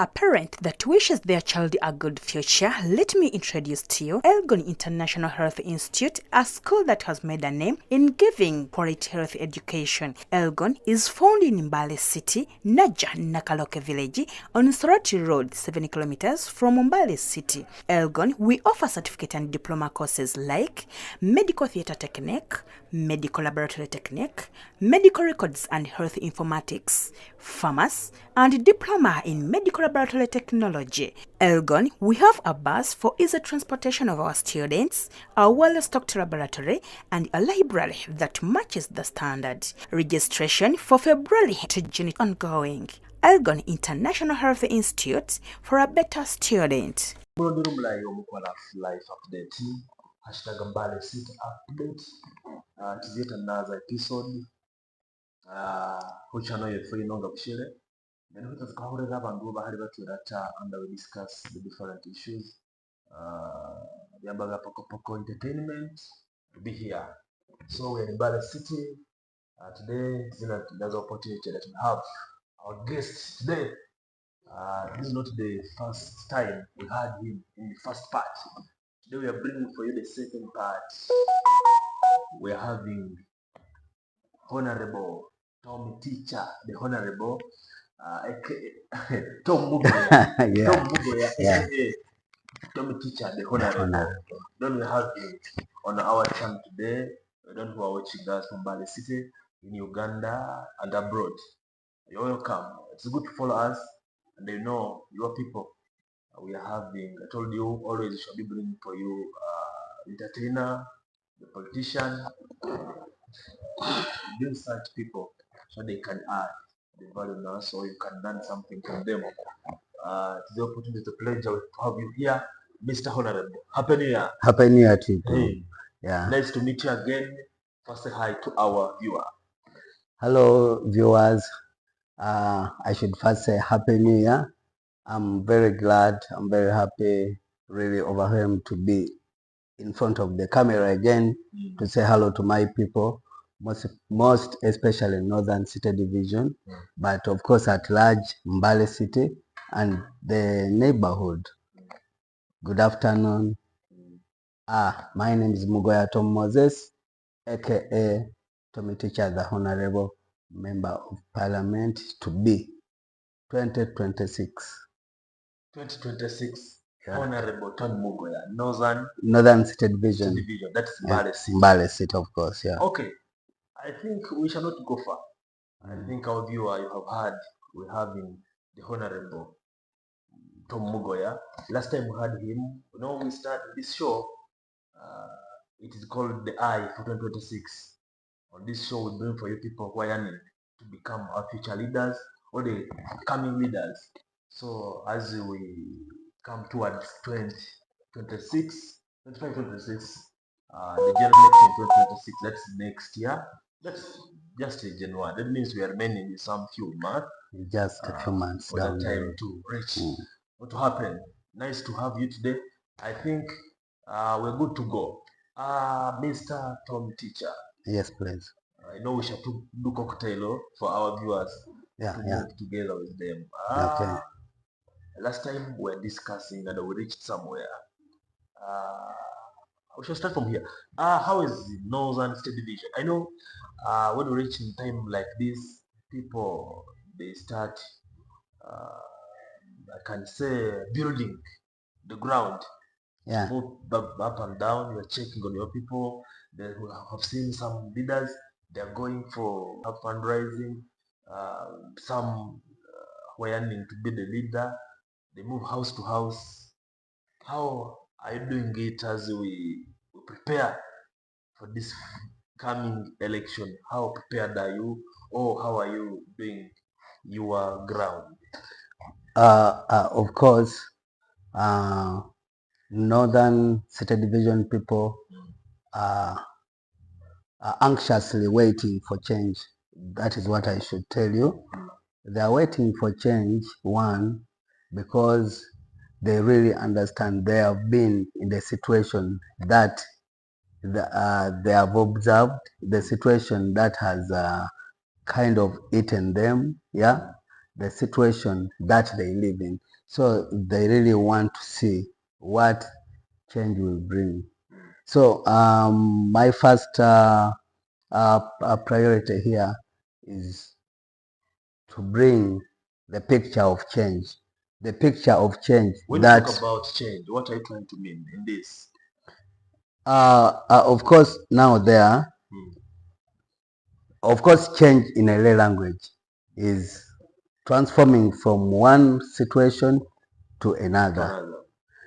a parent that wishes their child a good future, let me introduce to you Elgon International Health Institute, a school that has made a name in giving quality health education. Elgon is found in Mbale City, Naja Nakaloke Village, on Soroti Road, 7 kilometers from Mbale City. Elgon, we offer certificate and diploma courses like Medical Theatre Technique, Medical Laboratory Technique, Medical Records and Health Informatics, Pharmacy, and Diploma in Medical Laboratory Technology. Elgon, we have a bus for easy transportation of our students, a well-stocked laboratory, and a library that matches the standard. Registration for February to June is ongoing. Elgon International Health Institute for a better student. Life update. Hashtag Mbale City update. It's yet another episode. Which I know you're free nonga kushire. Then we just cover the abantu bahari batwirata and we discuss the different issues. Yabaga poko entertainment to be here. So we're in Mbale City. Today there's an opportunity that we have our guest today. This is not the first time we had him in the first part. Today we are bringing for you the second part. We are having Honorable Tom Teacher, the Honorable Tom Mugoya. Tom Mugoya, aka Tom Teacher, the Honorable. Then we have him on our channel today. We don't know watching us from Mbale City, in Uganda, and abroad. You're welcome. It's good to follow us, and they know your people. We are having, I told you, always we shall be bringing for you entertainer, the politician, doing such people so they can add the value in us, or you can learn something from them. It's the opportunity, it's a pleasure to have you here, Mr. Honorable. Happy New Year. Happy New Year to you. Hey. Yeah. Nice to meet you again. First, say hi to our viewer. Hello, viewers. I should first say Happy New Year. I'm very glad, I'm very happy, really overwhelmed to be in front of the camera again to say hello to my people, most especially Northern City Division, but of course at large Mbale City and the neighborhood. Good afternoon. My name is Mugoya Tom Moses, aka Tommy Teacher, the Honorable Member of Parliament to be 2026. 2026, yeah. Honorable Tom Mugoya, Northern City Division. That's Mbale City. Mbale City, of course, yeah. Okay, I think we shall not go far. I think our viewer, you have heard, we're having the Honorable Tom Mugoya. Last time we had him, we started this show. It is called The Eye for 2026. On this show, we bring for you people who are yearning to become our future leaders or the coming leaders. So as we come towards 2026, the general election 2026, that's next year. That's just a January. That means we are remaining in some few months. Just a few months for that time to reach what to happen. Nice to have you today. I think we're good to go. Mr. Tom Teacher. Yes, please. I know we shall do cocktail for our viewers to move together with them. Okay. Last time we were discussing and we reached somewhere. We shall start from here. How is the Northern State Division? I know when we reach in time like this, people they start, I can say, building the ground. Yeah. Move up and down. You're checking on your people. They have seen some leaders. They're going for fundraising. Some were yearning to be the leader. They move house to house. How are you doing it as we prepare for this coming election? How prepared are you, or how are you doing your ground? Of course, Northern City Division people are anxiously waiting for change. That is what I should tell you. They are waiting for change, one, because they really understand they have been in the situation that they have observed, the situation that has kind of eaten them, yeah. the situation that they live in. So they really want to see what change will bring. So my first priority here is to bring the picture of change. The picture of change When that you talk about change, what are you trying to mean in this? of course now there, of course change in a lay language is transforming from one situation to another.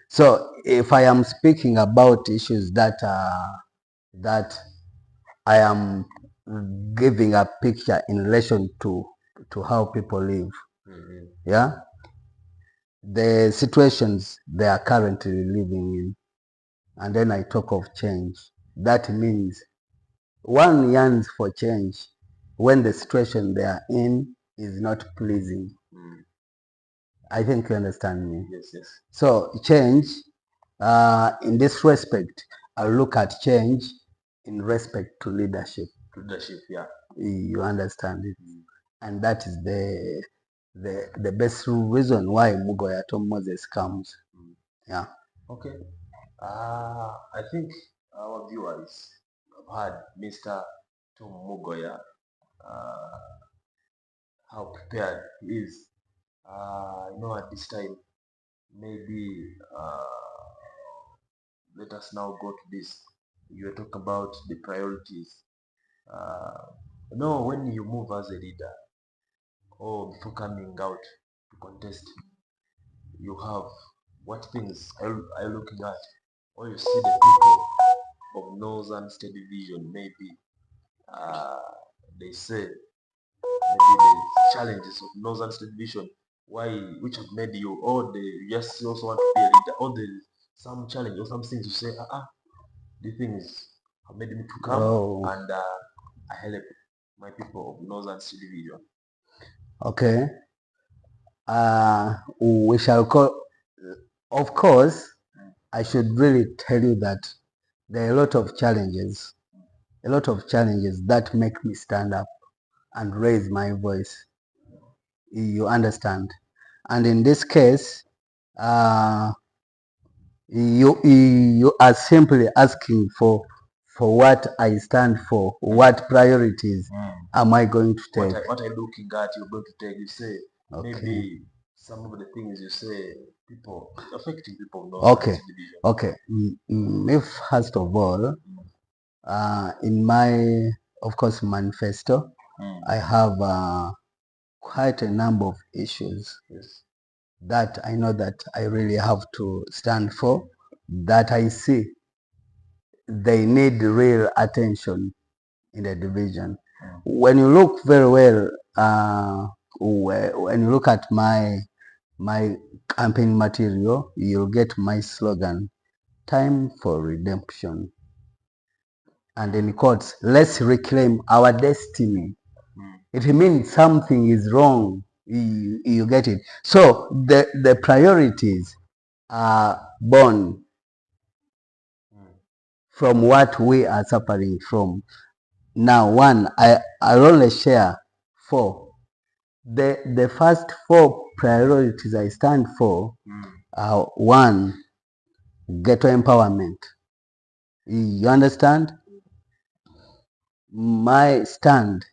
So if I am speaking about issues that I am giving a picture in relation to how people live, yeah, the situations they are currently living in, and then I talk of change. That means one yearns for change when the situation they are in is not pleasing. I think you understand me. Yes, yes. So change, in this respect, I look at change in respect to leadership. Leadership, yeah. You understand it, and that is the best reason why Mugoya Tom Moses comes. Yeah. Okay. I think our viewers have heard Mr. Tom Mugoya, how prepared he is. At this time, maybe let us now go to this. You talk about the priorities. When you move as a leader or before coming out to contest, you have what things are you looking at? Or you see the people of Northern State Division, maybe they say maybe the challenges of Northern State Division, which have made you, or you just also want to be a leader, or there's some challenge or some things you say, these things have made me to come and I help my people of Northern State Division. Okay. We shall call. Of course, I should really tell you that there are a lot of challenges that make me stand up and raise my voice. You understand? And in this case, you are simply asking for what I stand for, what priorities am I going to take? What are you looking at? You're going to take. You say maybe some of the things you say people affecting people. Okay. Okay. If first of all, in my, of course, manifesto, I have quite a number of issues that I know that I really have to stand for, that I see they need real attention in the division. When you look very well, when you look at my campaign material, you'll get my slogan, "Time for Redemption." And in quotes, let's reclaim our destiny. It means something is wrong. You get it. So the priorities are born from what we are suffering from. Now, one, I'll only share four. The first four priorities I stand for are: one, ghetto empowerment. You understand? My stand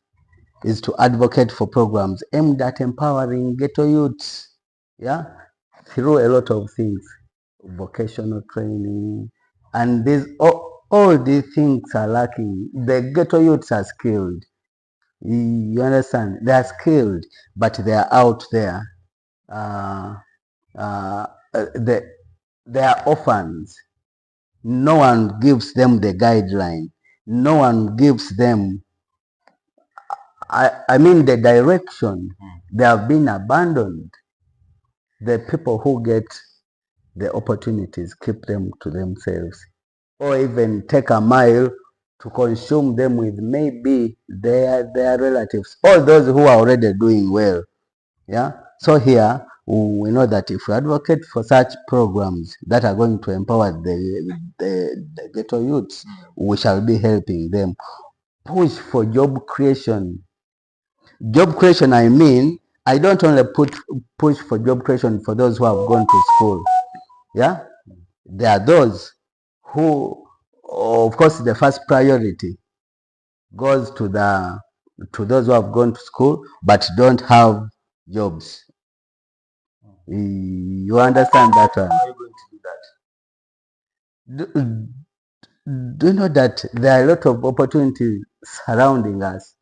is to advocate for programs aimed at empowering ghetto youths, yeah, through a lot of things, vocational training, and all these things are lacking. The ghetto youths are skilled. You understand? They are skilled, but they are out there. Uh, uh, they are orphans. No one gives them the guideline. No one gives them, I mean, the direction. They have been abandoned. The people who get the opportunities keep them to themselves, or even take a mile to consume them with maybe their relatives, all those who are already doing well. Yeah. So here we know that if we advocate for such programs that are going to empower the ghetto youths, we shall be helping them. Push for job creation. Job creation, I mean, I don't only push for job creation for those who have gone to school. Yeah, there are those who, of course, the first priority goes to those who have gone to school but don't have jobs. You understand that one? How are you going to do that? Do you know that there are a lot of opportunities surrounding us?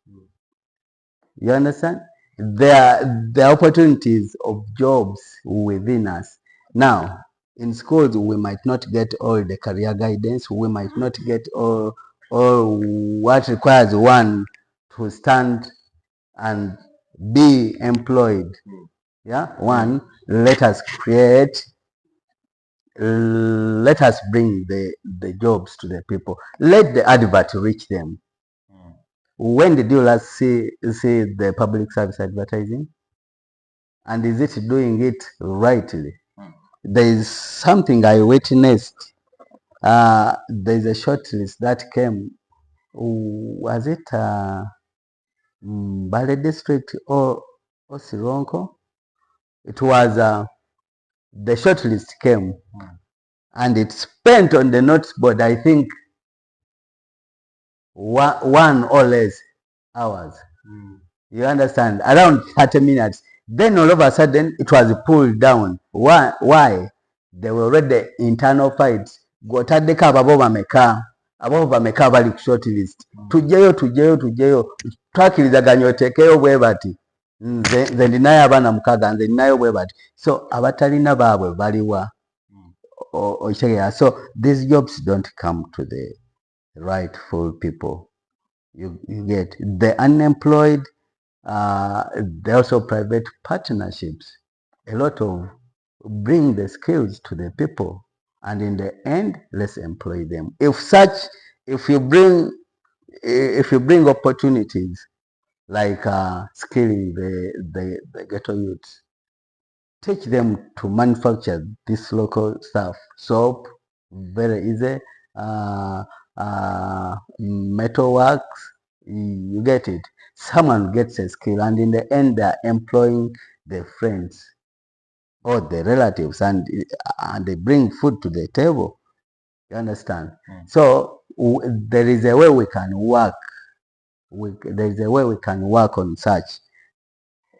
You understand? There are opportunities of jobs within us. Now, in schools, we might not get all the career guidance. We might not get all what requires one to stand and be employed. Yeah, one, let us bring the jobs to the people. Let the advert reach them. When did you last see the public service advertising? And is it doing it rightly? There is something I witnessed. There is a short list that came. Was it Bale district or Sironko? It was the short list came and it spent on the notes board, I think, one or less hours. You understand? Around 30 minutes. Then all of a sudden it was pulled down. Why? There were already internal fights. Gw'otaddeko ababo bameka bali ku short list. Tujjeyo. Twakirizaganya oteekeyo bwe bati. Nze ndinayo abaana mukaaga, nze ndinayo bwe bati. So abatalina baabwe baliwa. So these jobs don't come to the rightful people. You get the unemployed. There are also private partnerships. A lot of bring the skills to the people, and in the end, let's employ them. If you bring opportunities like skilling the ghetto youths, teach them to manufacture this local stuff. Soap, very easy. Metal works, you get it. Someone gets a skill, and in the end, they're employing their friends or the relatives, and they bring food to the table. You understand? So there is a way we can work. There is a way we can work on such.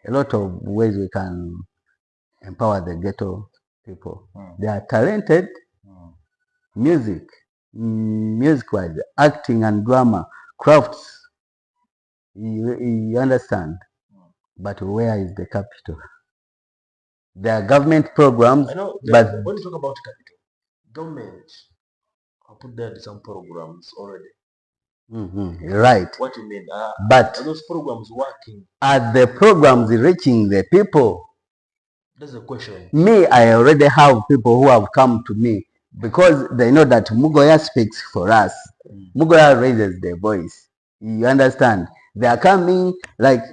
A lot of ways we can empower the ghetto people. They are talented. Music-wise, acting and drama, crafts. You understand? But where is the capital? There are government programs. I know, but when you talk about capital, government have put there some programs already. Right. What you mean? But are those programs working? Are the programs reaching the people? That's the question. Me, I already have people who have come to me because they know that Mugoya speaks for us. Mugoya raises their voice. You understand? They are coming like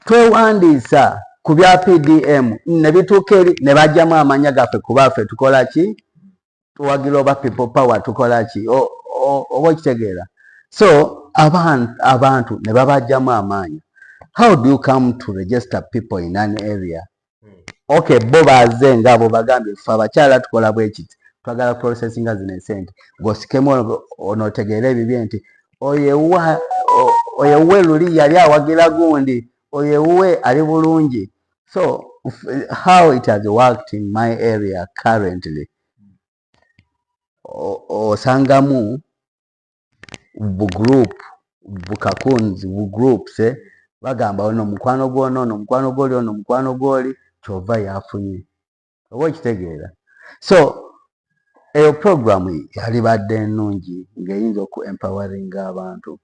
twewandiisa ku bya PDM ne bituuka eri ne bajjamu amanya gaffe kuba ffe tukola ki? Tuwagira oba people power tukola ki? Oba okitegeera? So abantu ne babajjamu amaanyi. How do you come to register people in an area? Okay, bo baze ngabo bagambye ffe abakyala tukola bwe kiti. Twagala processinga zino esente. G'osikemu onootegeera ebibye nti oyewuwe luli yali awagira gundi. Oyewuwe ali bulungi. So how it has worked in my area currently, osangamu bugroup bukakunzi bugroups bagamba ono mukwano gwono ono mukwano gwoli ono mukwano gwoli kyova yafunye oba okitegeera. So eyo programu yalibadde ennungi ng'eyinza oku empowering abantu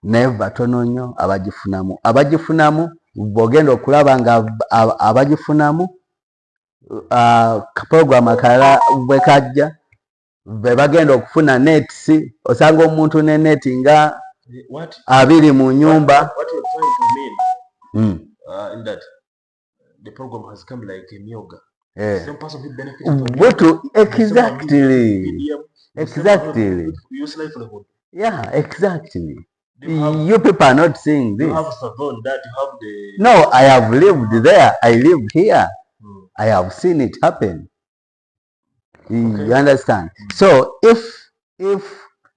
naye batono nnyo abagifunamu bw'ogenda okulaba nga abagifunamu programu akalala bwe kajja be bagenda okufuna nets. Osanga omuntu ne net nga 2 mu nyumba. What you're trying to mean in that the program has come like a myoga. Same person who benefits from exactly. Use livelihood. Yeah, exactly. You people are not seeing You this. have Savon that you have the. No, I have lived there. I live here. I have seen it happen. You understand? So if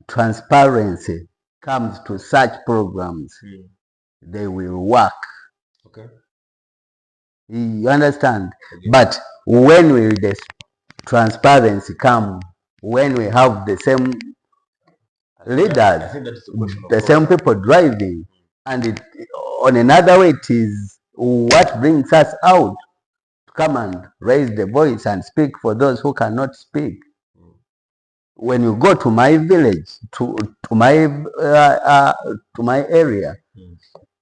transparency comes to such programs, they will work. Okay. You understand? But when will this transparency come? When we have the same leaders, I think that is the question the same people driving, and on another way, it is what brings us out to come and raise the voice and speak for those who cannot speak. When you go to my village, to my area,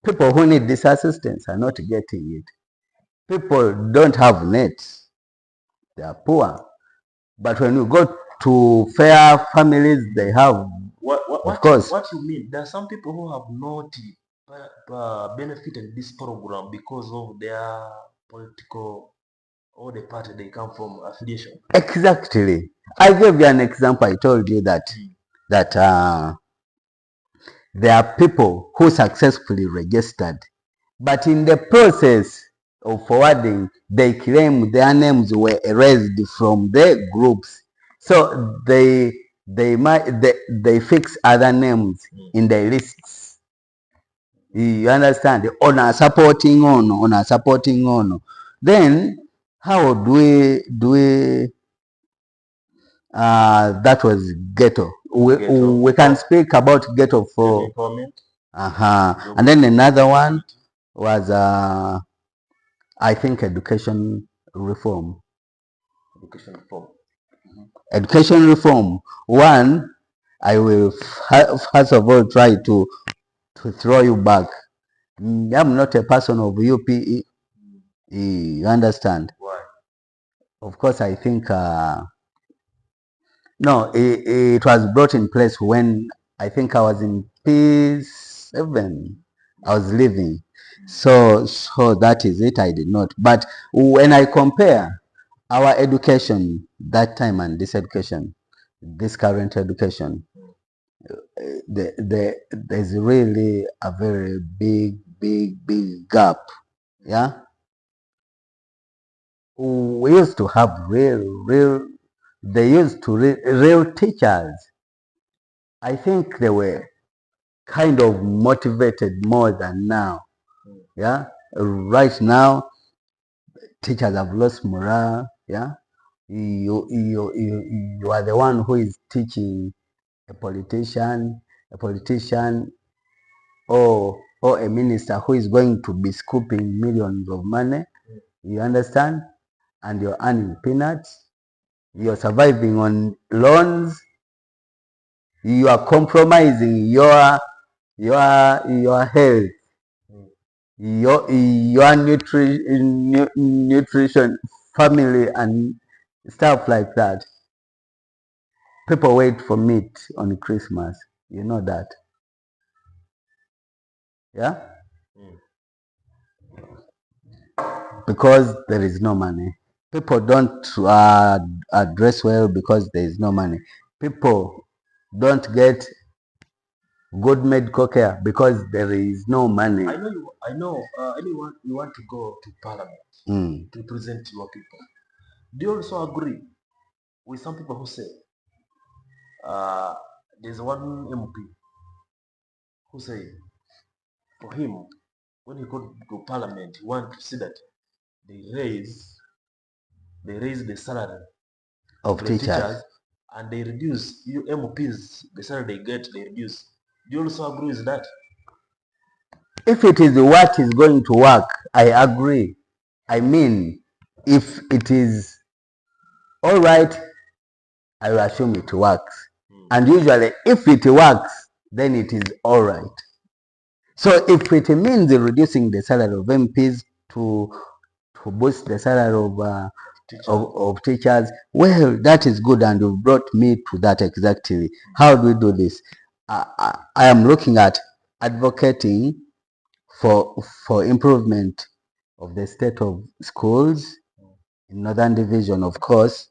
people who need this assistance are not getting it. People don't have nets; they are poor. But when you go to fair families, they have. Of course. What you mean? There are some people who have not benefited this program because of their political or the party they come from affiliation. Exactly. I gave you an example. I told you that there are people who successfully registered, but in the process of forwarding, they claim their names were erased from the groups. So they fix other names in the lists. You understand? On a supporting on. Then how do we that was ghetto. We can speak about ghetto for and then another one was I think education reform. Education reform. One, I will first of all try to throw you back. I'm not a person of UPE. You understand? Why? Of course, I think no, it was brought in place when I think I was in P7. I was living. So that is it. I did not. But when I compare our education that time and this education, this current education, there's really a very big gap. Yeah. We used to have they used to real teachers. I think they were kind of motivated more than now. Yeah. Right now, teachers have lost morale. Yeah. You are the one who is teaching a politician, or a minister who is going to be scooping millions of money. You understand? And you're earning peanuts. You're surviving on loans. You are compromising your health, your nutrition, family, and stuff like that. People wait for meat on Christmas. You know that. Yeah? Because there is no money. People don't dress well because there is no money. People don't get good medical care because there is no money. I know. Anyone you want to go to parliament to represent your people. Do you also agree with some people who say there's one MP who say for him when he go to parliament he want to see that they raise the salary of teachers and they reduce you MPs the salary they get they reduce. Do you also agree with that? If it is what is going to work, I agree. I mean, if it is all right, I will assume it works. And usually, if it works, then it is all right. So if it means reducing the salary of MPs to boost the salary of teachers, well, that is good, and you brought me to that exactly. How do we do this? I am looking at advocating for improvement of the state of schools in Northern Division, of course.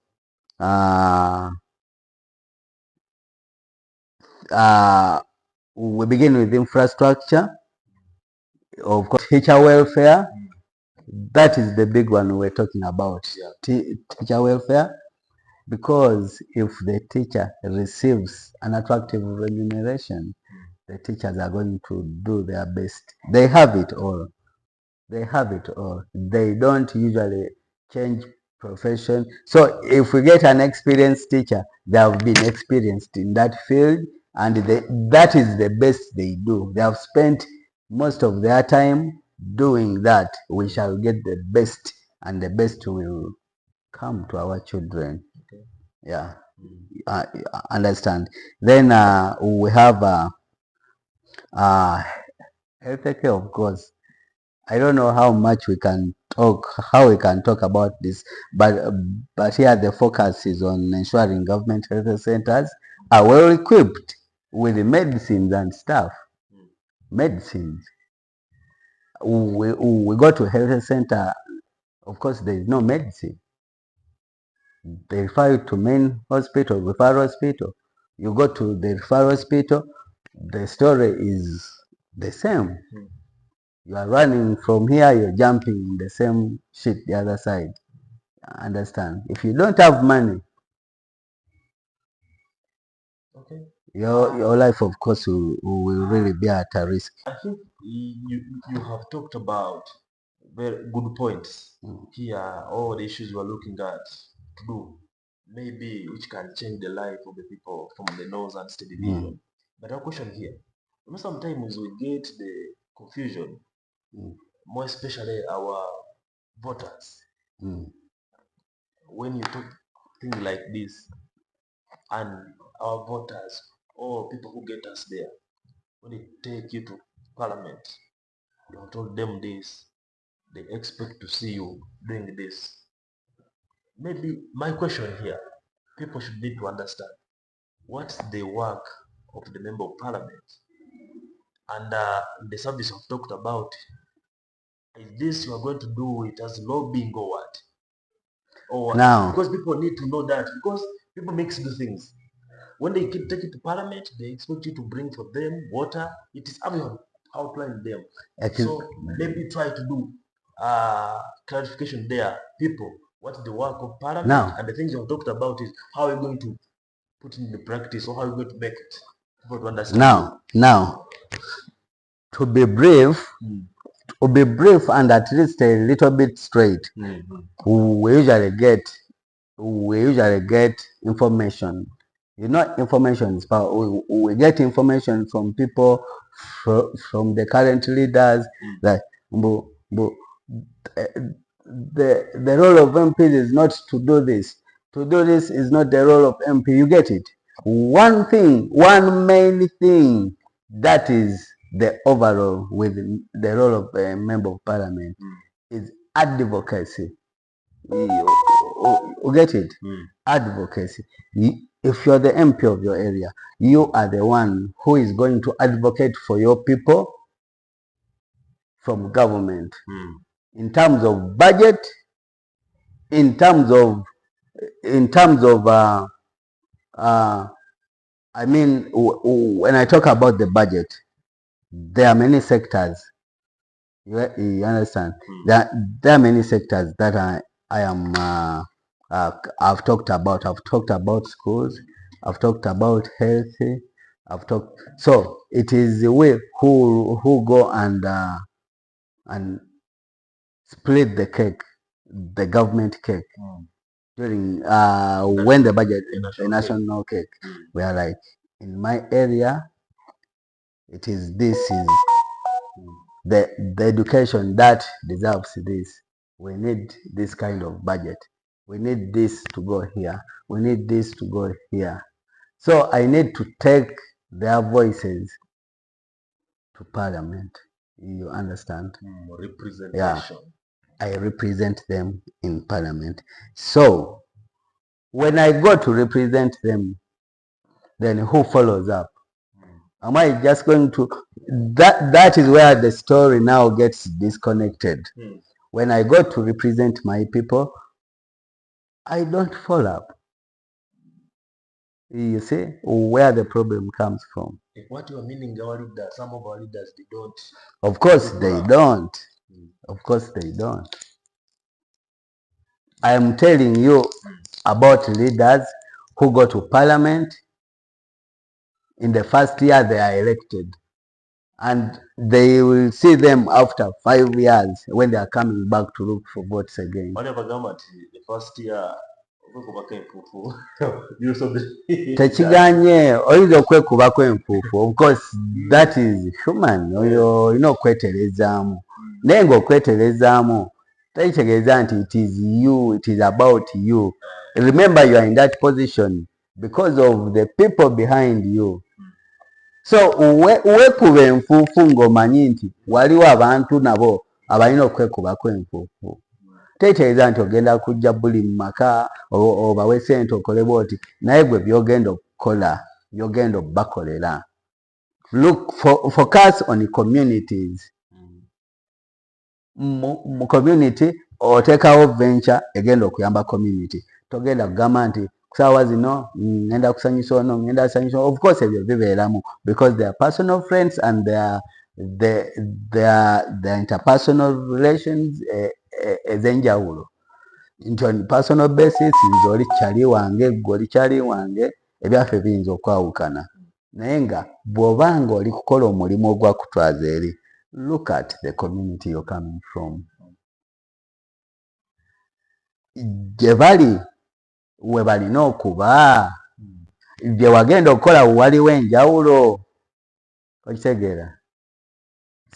we begin with infrastructure, of course, teacher welfare. That is the big one we're talking about. Yeah. Teacher welfare, because if the teacher receives an attractive remuneration, the teachers are going to do their best. They have it all. They have it all. They don't usually change profession. So if we get an experienced teacher, they have been experienced in that field, and that is the best they do. They have spent most of their time doing that. We shall get the best, and the best will come to our children. Okay. Yeah, understand. Then we have healthcare, of course. I don't know how much we can talk, how we can talk about this, but here the focus is on ensuring government health centers are well equipped with the medicines and stuff. Medicines. We go to health center, of course there is no medicine. They refer you to main hospital, referral hospital. You go to the referral hospital, the story is the same. You are running from here, you're jumping in the same shit the other side. Understand? If you don't have money, Okay. your life, of course, will really be at a risk. I think you have talked about very good points here. All the issues we're looking at to do, maybe which can change the life of the people from the north and state division. But our question here, you know, sometimes we get the confusion, more especially our voters, when you talk things like this, and our voters or people who get us there, when they take you to parliament, you have told them this, they expect to see you doing this. Maybe my question here, people should need to understand what's the work of the member of parliament, and the service I've talked about. Is this you are going to do it as lobbying or what? Or what? Now, Because people need to know that, because people mix the things. When they take it to parliament, they expect you to bring for them water. It is how you have outlined them. So maybe try to do clarification there. People, what's the work of parliament? Now, and the things you have talked about is how you're going to put it in the practice, or how you're going to make it. People to understand. Now, to be brief, and at least a little bit straight, we usually get information. You know, information is power. We get information from people, from the current leaders, that the role of MPs is not to do this. To do this is not the role of MP. You get it? One main thing, that is the overall with the role of a member of parliament, is advocacy. You get it? Advocacy. If you're the MP of your area, you are the one who is going to advocate for your people from government, in terms of budget, in terms of I mean, when I talk about the budget, there are many sectors. You understand? There are many sectors that I've talked about. I've talked about schools. I've talked about health. So it is the way who go and split the cake, the government cake, during when the budget, the national cake. We are like, in my area, it is this is the education that deserves this. We need this kind of budget. We need this to go here. We need this to go here. So I need to take their voices to parliament. You understand? Representation. Yeah, I represent them in parliament. So when I go to represent them, then who follows up? Am I just going to, that is where the story now gets disconnected. When I go to represent my people, I don't follow up. You see where the problem comes from. What you are meaning, our leaders, some of our leaders, they don't. Of course they don't. Of course they don't. I am telling you about leaders who go to parliament. In the first year they are elected, and they will see them after 5 years when they are coming back to look for votes again. Whatever government, the first year, tekiganye oyinza okwekubako enfuufu, of course that is human, oyo olina okweterezaamu, naye ngaokweterezaamu tekitegeeza nti it is you, it is about you. Remember you are in that position because of the people behind you. So weekuba enfuufu ng'omanyi nti waliwo abantu nabo abalina okwekubako enfuufu. Tetegeeza nti ogenda kujja buli mu maka obawe ssente okole bwoti, naye gwe byogenda okukola byogenda obbakolera. Look, focus on communities. Mu community oteekawo venture egenda okuyamba community. Togenda kugamba nti kusaawa zino ngenda kusanyusa ono ngenda kusanyusa. Of course ebyo bibeeramu because they are personal friends and they are interpersonal relations ez'enjawulo. Nti on personal basis nze oli kyali wange gwe oli kyali wange, ebyaffe biyinza okwawukana, naye nga bw'obanga oli kukola omulimu ogwakutwaza eri, look at the community you're coming from. Gye bali we balina okuba, bye wagenda okukola waliwo enjawulo, okitegeera.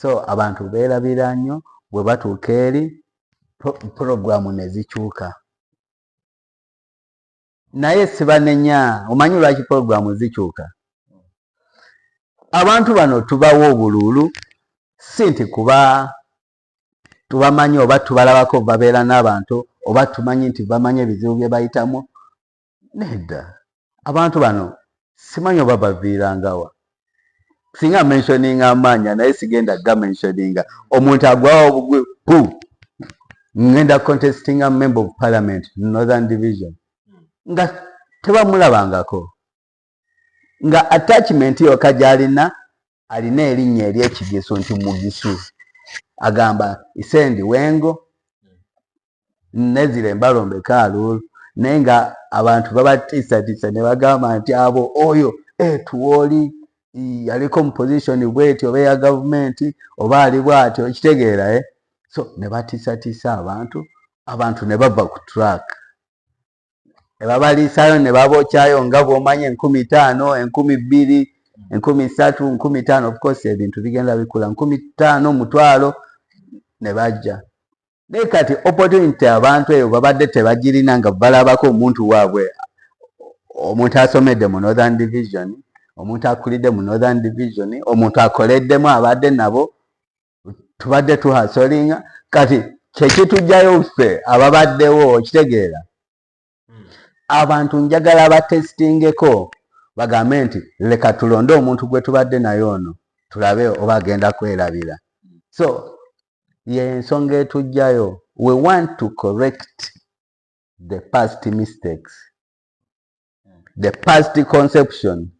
So abantu beerabira nnyo bwe batuuka eri puroguramu ne zikyuka. Naye sibanenya, omanyi lwaki puroguramu zikyuka? Abantu bano tubawa obululu si nti kuba tubamanyi oba tubalabako babeera n'abantu oba tumanyi nti bamanyi ebizibu bye bayitamu. Nedda, abantu bano simanyi oba baviirangawa. Singa mentioninga amaanya naye sigenda gamentioninga. Omuntu agwawo obugwe pu ngenda contestinga member of parliament Northern Division nga tebamulabangako, nga attachment yokka gy'alina alina erinnya ery'ekigisu nti Mugisu, agamba Isendi Wengo Nezire Embalombe Kaaluulu, naye nga abantu babatiisatiisa ne bagamba nti abo oyo tuwoli yaliko mu position bweti oba eya gavumenti oba ali bw'atyo, okitegeera so ne batiisatiisa abantu ne bava ku track, ne babaliisaayo ne babokyayo nga bw'omanyi 5,000, 2,000, 3,000, 5,000. Of course ebintu bigenda bikula, 5,000, mutwalo ne bajja. Naye kati opportunity abantu eyo babadde tebagirina nga balabako omuntu waabwe, omuntu asomedde mu Northern Division, omuntu akulidde mu Northern Division, omuntu akoleddemu abadde nabo tubadde tuhasolinga. Kati kyekitujjayo ffe ababaddewo, okitegeera. Abantu njagala batestingeko bagambe nti leka tulonde omuntu gwe tubadde naye ono tulabe oba agenda kwerabira. So y'ensonga etujjayo, we want to correct the past mistakes, the past conception.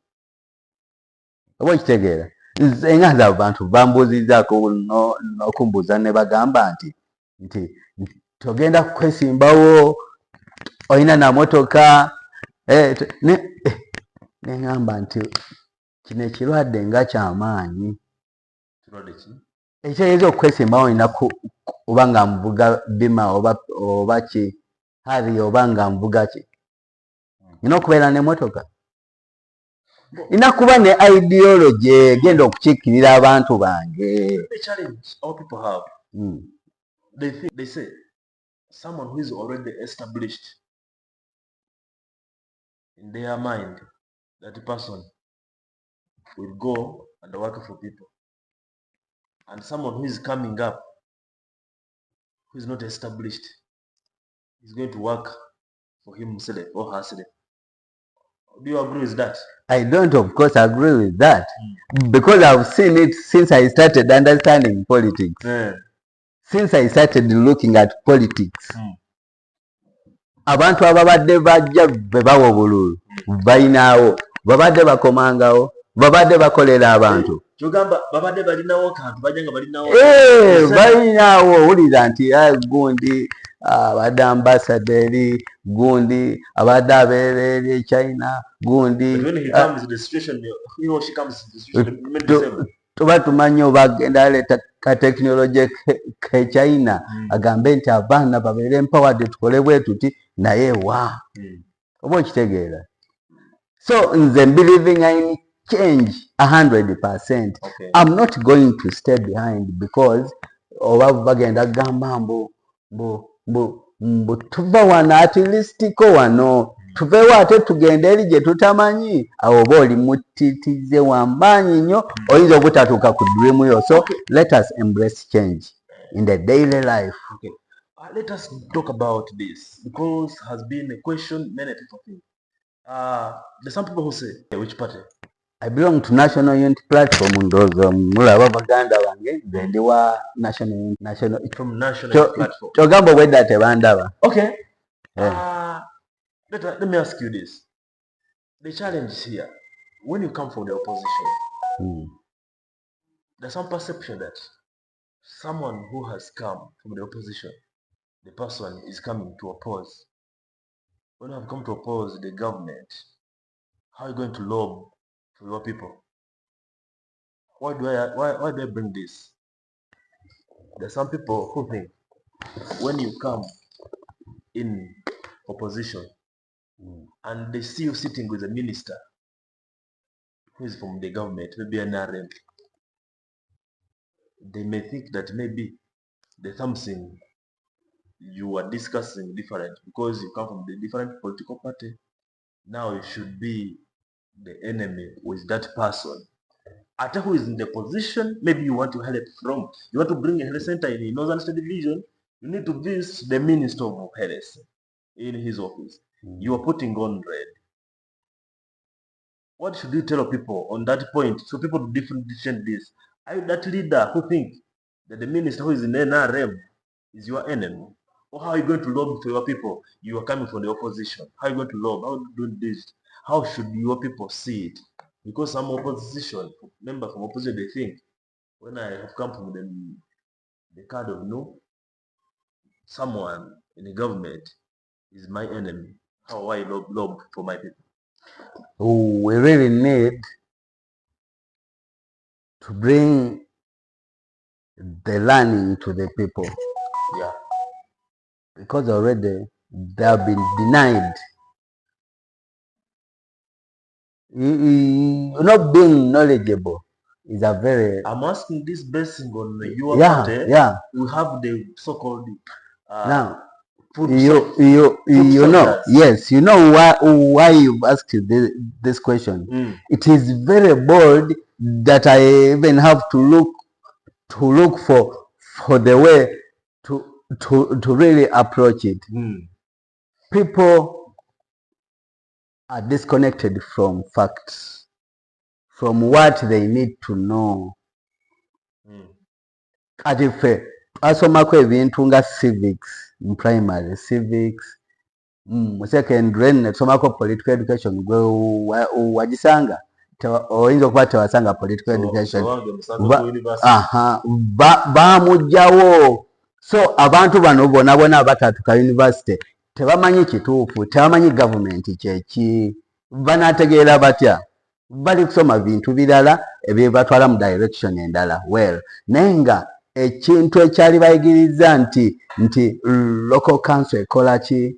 Oba okitegeera. Nze nga nze abantu bambuuzizaako n'okumbuuza ne bagamba nti togenda kwesimbawo, olina na motoka, ne ngamba nti kino ekirwadde nga kyamaanyi. Ekitegeeza okwesimbawo olina oba nga nvuga bima oba ki hari oba nga nvuga ki, nina okubeera ne motoka, nina kuba ne ideology egenda okukiikirira abantu bange. The challenge all people have, they say someone who is already established in their mind, that person will go and work for people, and someone who is coming up, who is not established, is going to work for himself or herself. Do you agree with that? I don't, of course, agree with that because I've seen it since I started understanding politics. Since I started looking at politics. Abantu ababadde bajja be bawa obululu bayinaawo babadde bakomangawo babadde bakolera abantu. Kyogamba babadde balinawo kantu bajja nga balinawo. Balinawo owulira nti gundi abadde ambasaderi, gundi abadde abeera eri China, gundi tuba tumanyi oba agenda aleeta ka tekinologi ke China agambe nti abaana babeere empowered tukole bwe tuti naye wa oba okitegeera. So nze believing in change 100%. Okay. I'm not going to stay behind because oba bagenda gamba mbu tuva wano at least ko wano tuveewo ate tugende eri gye tutamanyi, awo oba oli mutitize wamaanyi nnyo oyinza obutatuuka ku dream yo. So let us embrace change in the daily life. Okay. Let us talk about this because has been a question many people think. There's some people who say, which party? I belong to National Unity Platform. Ndozo mulaba baganda bange ndi wa National from National Unity Platform. Chogambo weda tebandaba. Okay. Let me ask you this. The challenge is here. When you come from the opposition, there's some perception that someone who has come from the opposition, the person is coming to oppose. When you have come to oppose the government, how are you going to lobby for your people? Why do I bring this? There are some people who think when you come in opposition and they see you sitting with a minister who is from the government, maybe an RM, they may think that maybe there's something you are discussing different because you come from the different political party. Now you should be the enemy with that person. Ata who is in the position, maybe you want to help from, you want to bring a health center in the Northern State Division, you need to visit the Minister of Health in his office. You are putting on red. What should you tell people on that point so people to differentiate this? Are you that leader who think that the minister who is in NRM is your enemy? Or how are you going to lobby for your people? You are coming from the opposition. How are you going to lobby? How do you do this? How should your people see it? Because some opposition, members from opposition, they think, when I have come from the card of no, someone in the government is my enemy. How do I lobby for my people? We really need to bring the learning to the people. Yeah. Because already they have been denied. Not being knowledgeable is a very... I'm asking this basing on your party. Yeah. We have the so-called now food you know, yes, you know why you've asked this question. It is very bold that I even have to look for the way to really approach it. People are disconnected from facts, from what they need to know. Kati ffe twasomako ebintu nga civics in primary, civics mu secondary ne tusomako political education. Gwe wagisanga oyinza okuba tewasanga political education. Bamugjawo. So abantu bano bonna abatatuuka university tebamanyi kituufu, tebamanyi gavumenti kyeki, banaategeera batya? Bali kusoma bintu birala ebyebatwala mu direction endala. Well, naye nga ekintu ekyali bayigiriza nti local council ekola ki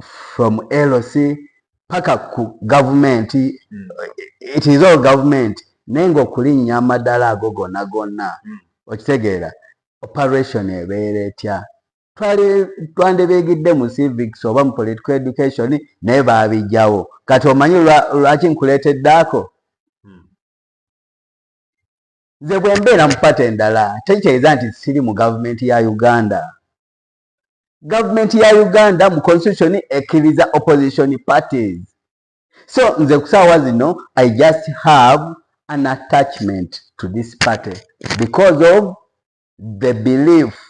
from LC paka ku government, it is all government, naye nga okulinnya amadala ago gonna okitegeera operation ebeera etya? Twandebeegidde mu civics oba mu political education naye baabijjawo. Kati omanyi lwaki nkuleetedde ako? Nze bwe mbeera mu pate endala tekitegeeza nti siri mu gavumenti ya Uganda. Gavumenti ya Uganda mu constitution ekkiriza opposition parties. So nze kusaawa zino I just have an attachment to this party because of the belief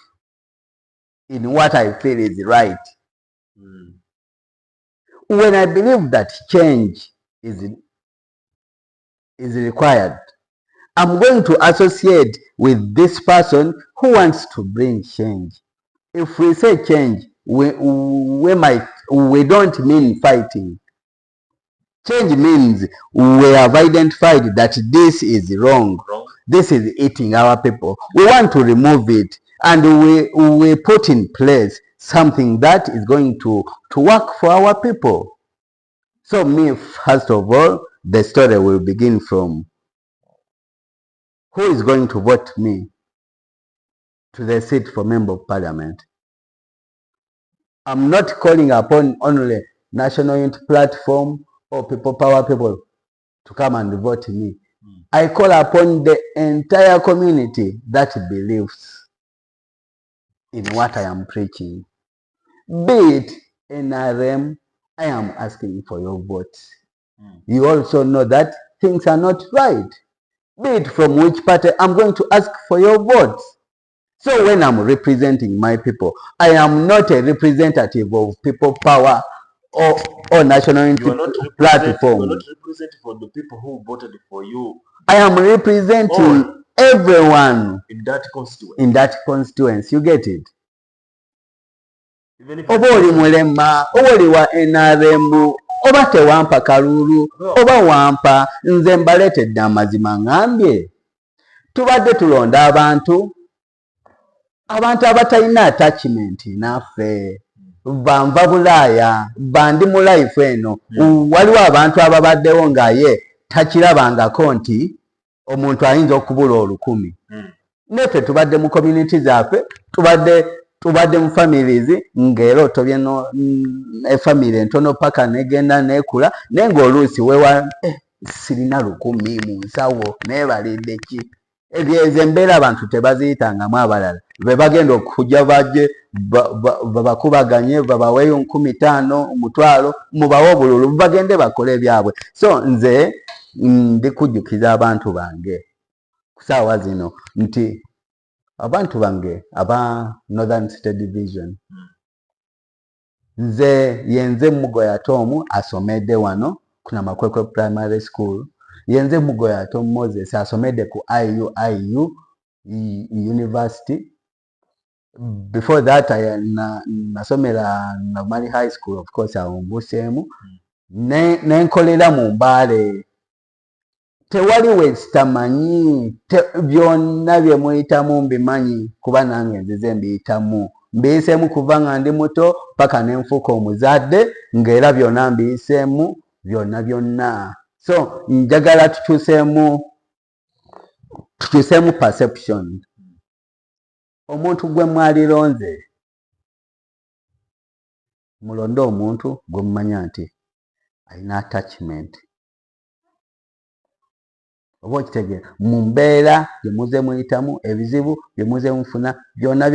in what I feel is right. When I believe that change is is required. I'm going to associate with this person who wants to bring change. If we say change, we don't mean fighting. Change means we have identified that this is wrong. This is eating our people. We want to remove it, and we put in place something that is going to work for our people. So me, first of all, the story will begin from who is going to vote me to the seat for Member of Parliament. I'm not calling upon only National Unity Platform or People Power people to come and vote me. I call upon the entire community that believes in what I am preaching. Be it NRM, I am asking for your vote. You also know that things are not right. Be it from which party, I'm going to ask for your vote. So when I'm representing my people, I am not a representative of People Power or National Unity Platform. You are not representing for the people who voted for you. I am representing everyone in that constituency. You get it? Even if oba oli mulema, oba oli wa NRM, oba tewampa kalulu, oba wampa, nze mbaleetedde amazima ngambye. Tubadde tulonda abantu abatalina attachment naffe, banva Bulaaya, bandi mu life eno. Waliwo abantu ababaddewo nga ye takirabangako nti omuntu ayinza okubula 1,000. Neffe tubadde mu community zaffe, tubadde mu families ng'era otobye efamily entono paka negenda nekula, naye ng'oluusi weewa sirina 1,000 mu nsawo neebalidde ki. Ezo embeera abantu tebaziyitangamu abalala. Be bagenda okujja bajje babakubaganye babaweeyo 15,000, 1,000, mubawe obululu bagende bakole ebyabwe. So nze ndikujjukiza abantu bange ku ssaawa zino nti abantu bange aba Northern State Division, yenze mugoya Tom asomedde wano kuna Makwekwe Primary School, yenze mugoya Tom Moses asomedde ku IU University. Before that nasomera Normali High School, of course awo Mbuseemu, nenkolera mu Mbale. Tewali wesitamanyi, byonna bye muyitamu mbimanyi kuba nange nzize mbiyitamu. Mbiyiseemu kuva nga ndi muto paka nenfuuka omuzadde, ng'era byonna mbiyiseemu byonna. So njagala tukyuseemu perception. Omuntu gwe mwalironze, mulonde omuntu gwe mumanya nti alina attachment. Oba okitegeera mu mbeera gye muze muyitamu, ebizibu bye muze mufuna, byonna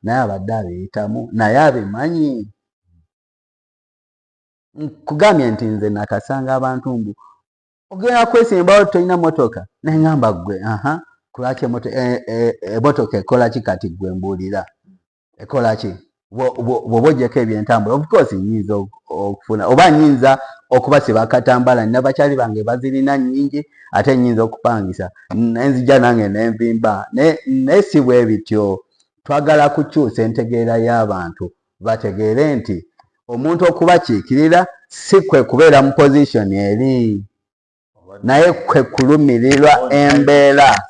naye abadde abiyitamu, naye abimanyi. Nkugambye nti nze nakasanga abantu mbu ogenda kwesimbawo tolina motoka, neŋŋamba ggwe kulaki emotoka ekola ki kati gwe mbuulira? Ekola ki? Bw'oba oggyeko ebyentambula, of course nnyinza okufuna, oba nnyinza okubasiba akatambala, nina bakyali bange bazirina nnyingi, ate nnyinza okupangisa, nenzija nange nenvimba. Naye si bwe bityo. Twagala kukyusa entegeera y'abantu bategeere nti omuntu okubakiikirira si kwe kubeera mu position eri, naye kwe kulumirirwa embeera.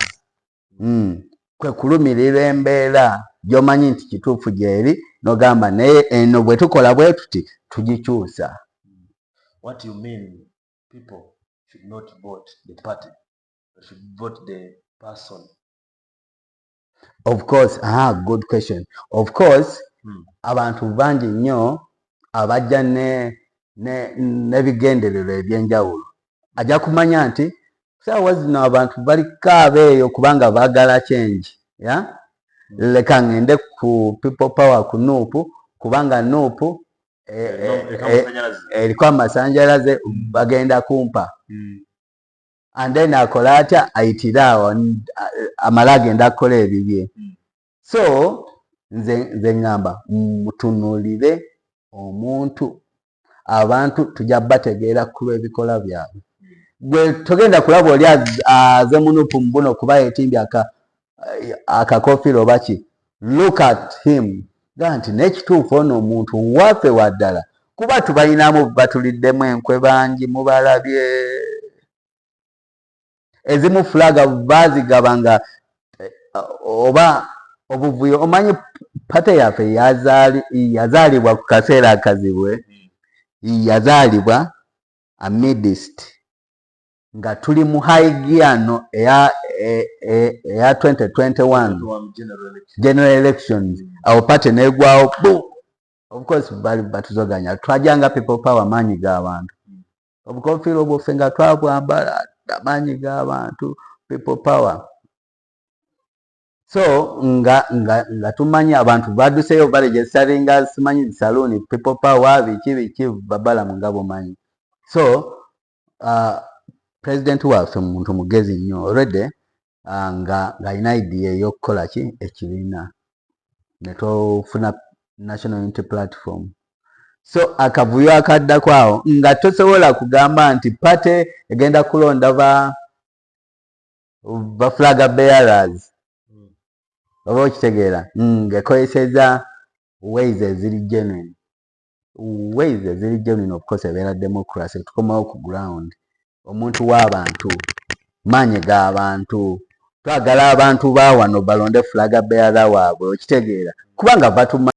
Kwe kulumirirwa embeera gy'omanyi nti kituufu gy'eri, n'ogamba naye eno bwe tukola bwe tuti tugikyusa. What you mean, people should not vote the party, they should vote the person. Of course, good question. Of course, abantu bangi nnyo abajja n'ebigendererwa ebyenjawulo. Ajja kumanya nti ssaawa zino abantu baliko abeeyo kubanga baagala change. Leka ngende ku People Power ku Nuupu kubanga Nuupu eriko amasanjalaze bagenda kumpa. And then akola atya ayitira awo amala agenda kukola ebibye. So nze ngamba mutunuulire omuntu. Abantu tujja bategeera ku lw'ebikola byabwe. gwe togenda kulaba oli aze munupu mbuno kuba yetimbye akakofiira oba ki. Look at him ga nti n'ekituufu ono omuntu waffe waddala kuba tubalinamu batuliddemu enkwe bangi mubalabye. Ezimu fulaga baazigaba nga oba obuvuyo. Omanyi pate yaffe yazaalibwa ku kaseera akazibwe, yazaalibwa amidst nga tuli mu high gear no eya 2021 general elections. Awo pate negwawo of course bali batuzoganya twajanga people power maanyi g'abantu. Obukofiira obwo ffe nga twabwambala amaanyi g'abantu people power. So nga tumanyi abantu baduseyo baregisteringa simanyi saloon people power biki babala nga bumanyi. So president waffe muntu mugezi nnyo already nga alina idea ey'okukola ki ekibiina ne tofuna national unity platform. So akavuyo akaddako awo nga tosobola kugamba nti pate egenda kulonda ba flag bearers oba okitegeera ng'ekozeseza ways eziri genuine. Ways eziri genuine of course ebeera democracy. Tukomawo ku ground, omuntu w'abantu, maanyi g'abantu, twagala abantu ba wano balonde flag bearer waabwe okitegeera kubanga batuma